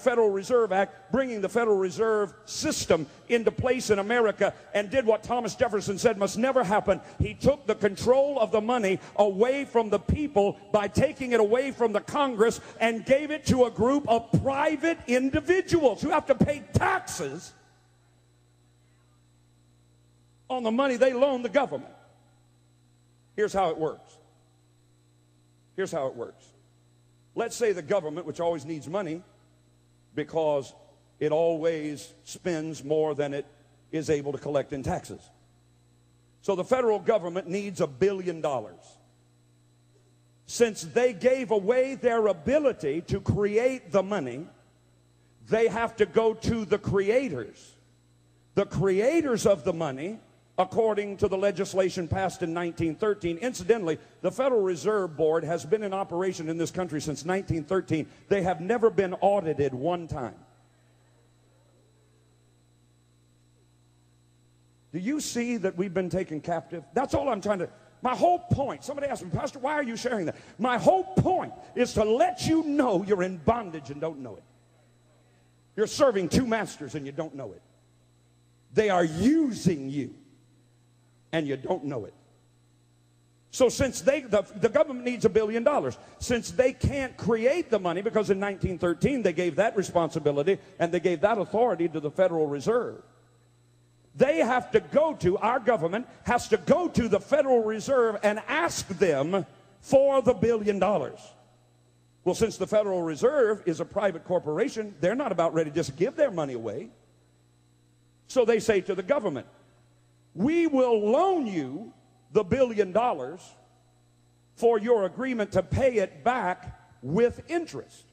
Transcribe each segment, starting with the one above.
Federal Reserve Act, bringing the Federal Reserve System into place in America, and did what Thomas Jefferson said must never happen. He took the control of the money away from the people by taking it away from the Congress and gave it to a group of private individuals who have to pay taxes on the money they loan the government. Here's how it works. Here's how it works. Let's say the government, which always needs money because it always spends more than it is able to collect in taxes. So the federal government needs $1 billion. Since they gave away their ability to create the money, they have to go to the creators. The creators of the money, according to the legislation passed in 1913. Incidentally, the Federal Reserve Board has been in operation in this country since 1913. They have never been audited one time. Do you see that we've been taken captive? That's all I'm trying to... My whole point, somebody asked me, Pastor, why are you sharing that? My whole point is to let you know you're in bondage and don't know it. You're serving two masters and you don't know it. They are using you and you don't know it. So since the government needs $1 billion, since they can't create the money, because in 1913 they gave that responsibility and they gave that authority to the Federal Reserve, they have to go to, our government has to go to the Federal Reserve and ask them for the $1 billion. Well, since the Federal Reserve is a private corporation, they're not about ready to just give their money away. So they say to the government, we will loan you the $1 billion for your agreement to pay it back with interest.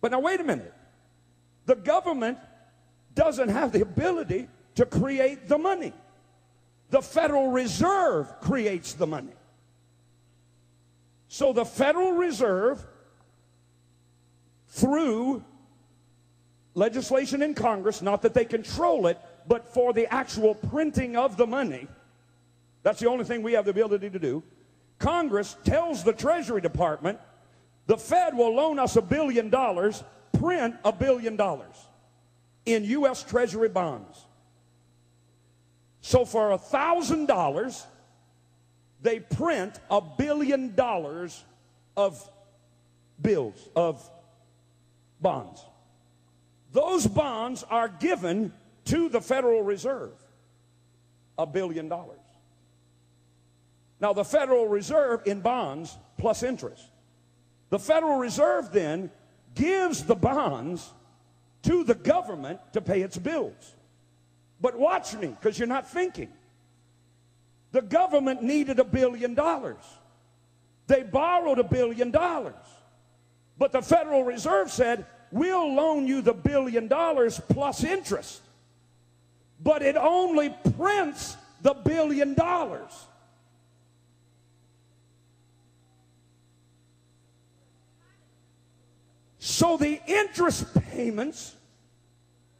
But now wait a minute. The government doesn't have the ability to create the money. The Federal Reserve creates the money. So the Federal Reserve, through legislation in Congress, not that they control it, but for the actual printing of the money, that's the only thing we have the ability to do. Congress tells the Treasury Department, the Fed will loan us $1 billion, print $1 billion in U.S. Treasury bonds. So for $1,000, they print $1 billion of bills, of bonds. Those bonds are given to the Federal Reserve, $1 billion. Now, the Federal Reserve in bonds plus interest. The Federal Reserve then gives the bonds to the government to pay its bills. But watch me, because you're not thinking. The government needed $1 billion. They borrowed $1 billion. But the Federal Reserve said, we'll loan you the $1 billion plus interest. But it only prints the $1 billion. So the interest payments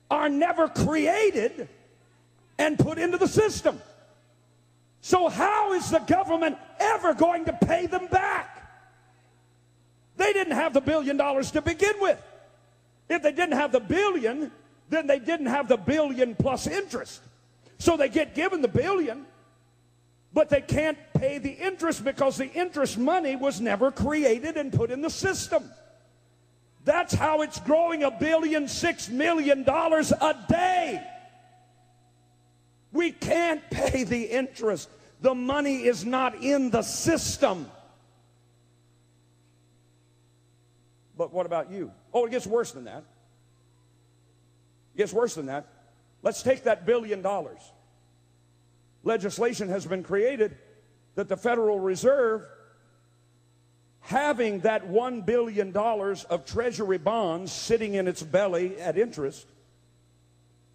are never created and put into the system. So how is the government ever going to pay them back? They didn't have the $1 billion to begin with. If they didn't have the billion, then they didn't have the billion plus interest. So they get given the billion, but they can't pay the interest because the interest money was never created and put in the system. That's how it's growing $1.6 billion a day. We can't pay the interest. The money is not in the system. But what about you? Oh, it gets worse than that. It gets worse than that. Let's take that $1 billion. Legislation has been created that the Federal Reserve, having that $1 billion of Treasury bonds sitting in its belly at interest,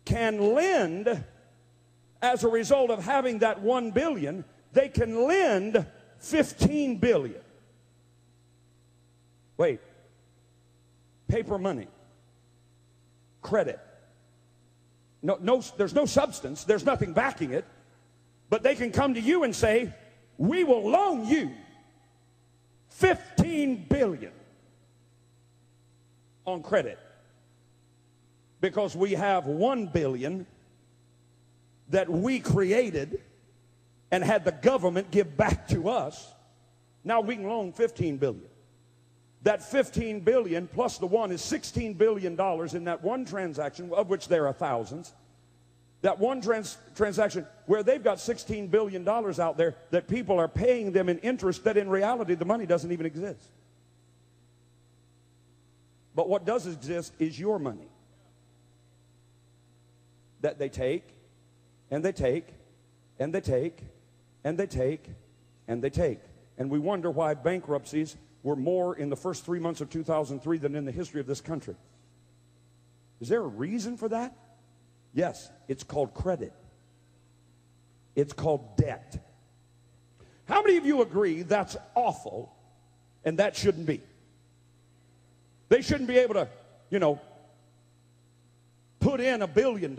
can lend, as a result of having that $1 billion, they can lend $15 billion. Wait. Paper money. Credit. No, there's no substance. There's nothing backing it. But they can come to you and say, we will loan you $15 billion on credit. because we have 1 billion that we created and had the government give back to us. Now we can loan 15 billion. That 15 billion plus the one is $16 billion in that one transaction, of which there are thousands. That one transaction where they've got $16 billion out there that people are paying them in interest, that in reality the money doesn't even exist. But what does exist is your money that they take, and they take, and they take, and they take, and they take. And we wonder why bankruptcies were more in the first 3 months of 2003 than in the history of this country. Is there a reason for that? Yes, it's called credit. It's called debt. How many of you agree that's awful and that shouldn't be? They shouldn't be able to, put in $1 billion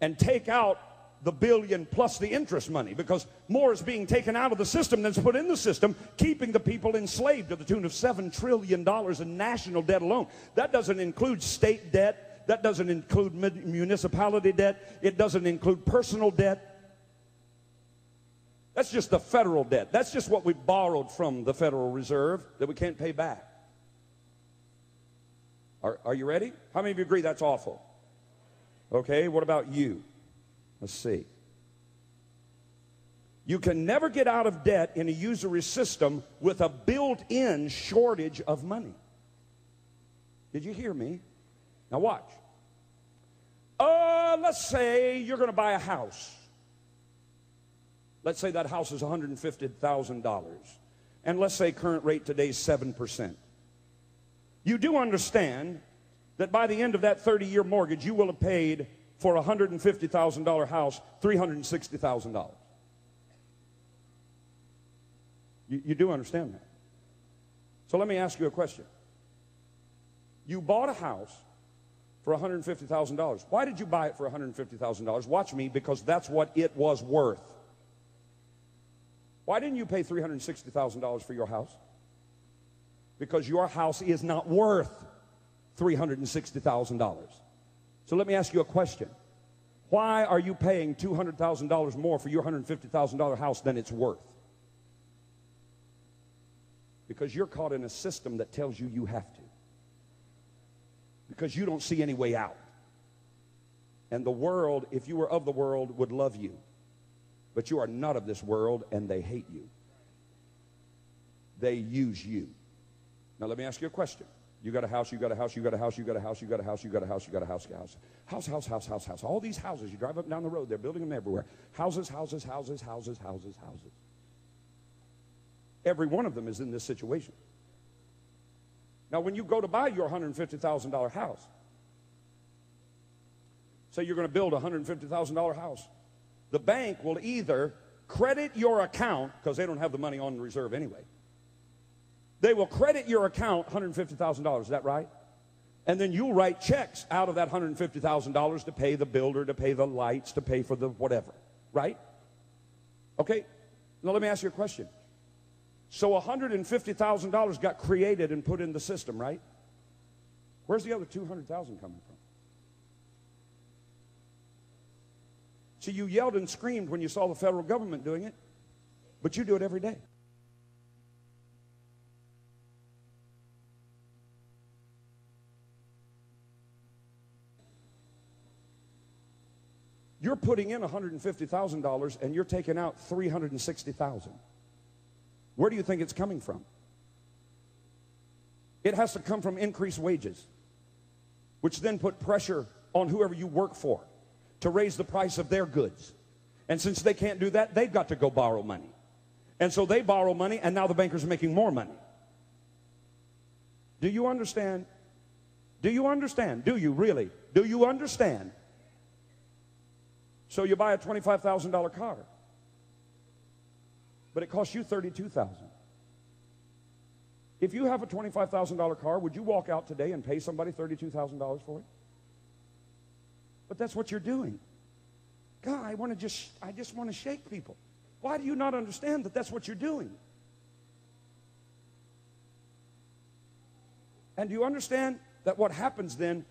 and take out the billion plus the interest money, because more is being taken out of the system than is put in the system, keeping the people enslaved to the tune of $7 trillion in national debt alone. That doesn't include state debt. That doesn't include municipality debt. It doesn't include personal debt. That's just the federal debt. That's just what we borrowed from the Federal Reserve that we can't pay back. Are you ready? How many of you agree that's awful? Okay, what about you? Let's see. You can never get out of debt in a usury system with a built-in shortage of money. Did you hear me? Now watch. Let's say you're going to buy a house. Let's say that house is $150,000. And let's say current rate today is 7%. You do understand that by the end of that 30-year mortgage, you will have paid for a $150,000 house, $360,000. You do understand that. So let me ask you a question. You bought a house for $150,000. Why did you buy it for $150,000? Watch me, because that's what it was worth. Why didn't you pay $360,000 for your house? Because your house is not worth $360,000. So let me ask you a question. Why are you paying $200,000 more for your $150,000 house than it's worth? Because you're caught in a system that tells you you have to. Because you don't see any way out. And the world, if you were of the world, would love you. But you are not of this world, and they hate you. They use you. Now let me ask you a question. You got a house, you got a house, you got a house, you got a house, you got a house, you got a house, you got a house, house. All these houses, you drive up and down the road, they're building them everywhere. Houses. Every one of them is in this situation. Now when you go to buy your $150,000 house, say you're going to build a $150,000 house, the bank will either credit your account, because they don't have the money on reserve anyway. They will credit your account $150,000, is that right? And then you'll write checks out of that $150,000 to pay the builder, to pay the lights, to pay for the whatever, right? Okay, now let me ask you a question. So $150,000 got created and put in the system, right? Where's the other $200,000 coming from? See, you yelled and screamed when you saw the federal government doing it, but you do it every day. You're putting in $150,000 and you're taking out $360,000. Where do you think it's coming from? It has to come from increased wages, which then put pressure on whoever you work for to raise the price of their goods. And since they can't do that, they've got to go borrow money. And so they borrow money, and now the bankers are making more money. Do you understand? Do you understand? Do you really? Do you understand? So you buy a $25,000 car, but it costs you $32,000. If you have a $25,000 car, would you walk out today and pay somebody $32,000 for it? But that's what you're doing. God, I just want to shake people. Why do you not understand that that's what you're doing? And do you understand that what happens then